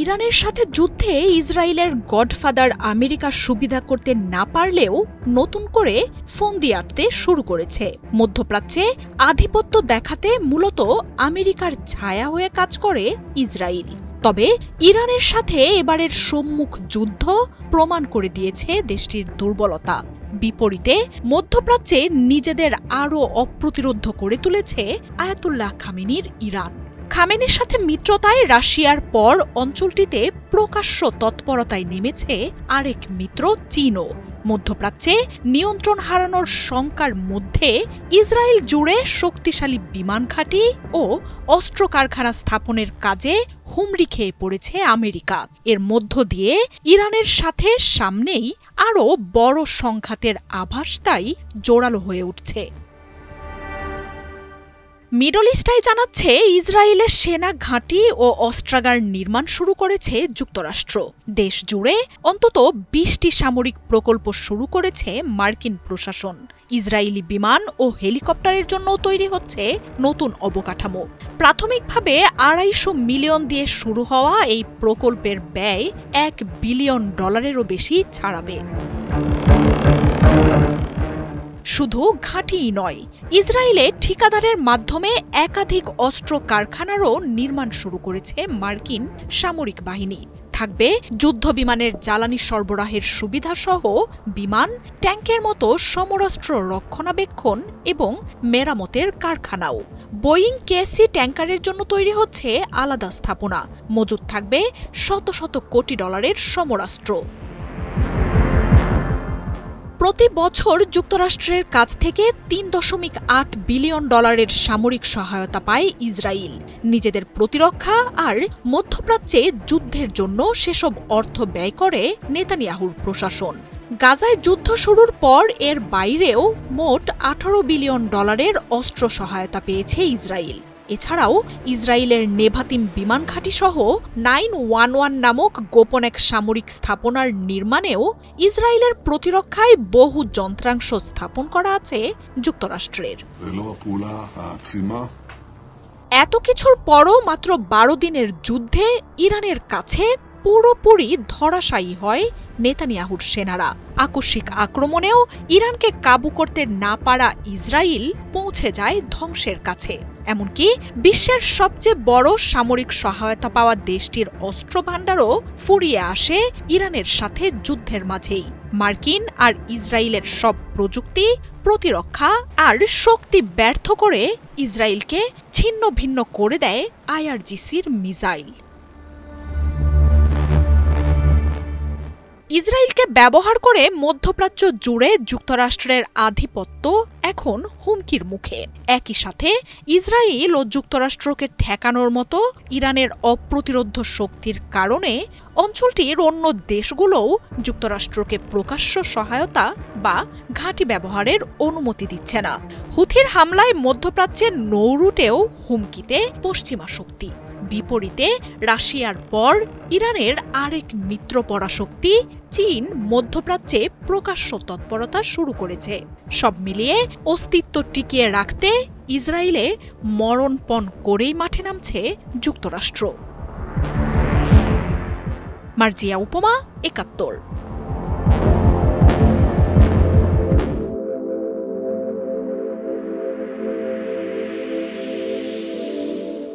ইরানের সাথে যুদ্ধে ইসরায়েলের গডফাদার আমেরিকা সুবিধা করতে না পারলেও নতুন করে ফন্দি আঁটতে শুরু করেছে। মধ্যপ্রাচ্যে আধিপত্য দেখাতে মূলত আমেরিকার ছায়া হয়ে কাজ করে ইসরায়েল। তবে ইরানের সাথে এবারের সম্মুখ যুদ্ধ প্রমাণ করে দিয়েছে দেশটির দুর্বলতা। বিপরীতে মধ্যপ্রাচ্যে নিজেদের আরও অপ্রতিরোধ্য করে তুলেছে আয়াতুল্লাহ খামেনির ইরান। খামেনির সাথে মিত্রতায় রাশিয়ার পর অঞ্চলটিতে প্রকাশ্য তৎপরতায় নেমেছে আরেক মিত্র চীনও। মধ্যপ্রাচ্যে নিয়ন্ত্রণ হারানোর শঙ্কার মধ্যে ইসরায়েল জুড়ে শক্তিশালী বিমান ঘাঁটি ও অস্ত্র কারখানা স্থাপনের কাজে হুমড়ি খেয়ে পড়েছে আমেরিকা। এর মধ্য দিয়ে ইরানের সাথে সামনেই আরও বড় সংঘাতের আভাস তাই জোরালো হয়ে উঠছে। মিডল ইস্টাই জানাচ্ছে ইসরায়েলের সেনা ঘাঁটি ও অস্ত্রাগার নির্মাণ শুরু করেছে যুক্তরাষ্ট্র। দেশ জুড়ে অন্তত ২০টি সামরিক প্রকল্প শুরু করেছে মার্কিন প্রশাসন। ইসরায়েলি বিমান ও হেলিকপ্টারের জন্য তৈরি হচ্ছে নতুন অবকাঠামো। প্রাথমিকভাবে $২৫০ মিলিয়ন দিয়ে শুরু হওয়া এই প্রকল্পের ব্যয় $১ বিলিয়ন বেশি ছাড়াবে। শুধু ঘাঁটিই নয়, ইসরায়েলে ঠিকাদারের মাধ্যমে একাধিক অস্ত্র কারখানারও নির্মাণ শুরু করেছে মার্কিন সামরিক বাহিনী। থাকবে যুদ্ধ বিমানের জ্বালানি সরবরাহের সুবিধাসহ বিমান, ট্যাঙ্কের মতো সমরাস্ত্র রক্ষণাবেক্ষণ এবং মেরামতের কারখানাও। বোয়িং কেসি ট্যাঙ্কারের জন্য তৈরি হচ্ছে আলাদা স্থাপনা। মজুদ থাকবে শত শত কোটি ডলারের সমরাস্ত্র। প্রতি বছর যুক্তরাষ্ট্রের কাছ থেকে $৩.৮ বিলিয়ন সামরিক সহায়তা পায় ইসরায়েল। নিজেদের প্রতিরক্ষা আর মধ্যপ্রাচ্যে যুদ্ধের জন্য সেসব অর্থ ব্যয় করে নেতানিয়াহুর প্রশাসন। গাজায় যুদ্ধ শুরুর পর এর বাইরেও মোট $১৮ বিলিয়ন অস্ত্র সহায়তা পেয়েছে ইসরায়েল। এছাড়াও ইসরায়েলের নেভাতিম বিমান ঘাঁটি সহ 911 নামক গোপন এক সামরিক স্থাপনার নির্মাণেও ইসরায়েলের প্রতিরক্ষায় বহু যন্ত্রাংশ স্থাপন করা আছে যুক্তরাষ্ট্রের। এত কিছুর পরও মাত্র ১২ দিনের যুদ্ধে ইরানের কাছে পুরোপুরি ধরাশায়ী হয় নেতানিয়াহুর সেনারা। আকস্মিক আক্রমণেও ইরানকে কাবু করতে না পারা ইসরায়েল পৌঁছে যায় ধ্বংসের কাছে। এমনকি বিশ্বের সবচেয়ে বড় সামরিক সহায়তা পাওয়া দেশটির অস্ত্র ভাণ্ডারও ফুরিয়ে আসে ইরানের সাথে যুদ্ধের মাঝেই। মার্কিন আর ইসরায়েলের সব প্রযুক্তি, প্রতিরক্ষা আর শক্তি ব্যর্থ করে ইসরায়েলকে ছিন্ন ভিন্ন করে দেয় IRGCর মিসাইল। ইসরায়েলকে ব্যবহার করে মধ্যপ্রাচ্য জুড়ে যুক্তরাষ্ট্রের আধিপত্য এখন হুমকির মুখে। একই সাথে ইসরায়েল ও যুক্তরাষ্ট্রকে ঠেকানোর মতো ইরানের অপ্রতিরোধ্য শক্তির কারণে অঞ্চলটির অন্য দেশগুলোও যুক্তরাষ্ট্রকে প্রকাশ্য সহায়তা বা ঘাঁটি ব্যবহারের অনুমতি দিচ্ছে না। হুথির হামলায় মধ্যপ্রাচ্যের নৌরুটেও হুমকিতে পশ্চিমা শক্তি। বিপরীতে রাশিয়ার পর ইরানের আরেক মিত্র পরাশক্তি চীন মধ্যপ্রাচ্যে প্রকাশ্য তৎপরতা শুরু করেছে। সব মিলিয়ে অস্তিত্ব টিকিয়ে রাখতে ইসরায়েলে মরণপণ করেই মাঠে নামছে যুক্তরাষ্ট্র। মার্জিয়া উপমা, ৭১।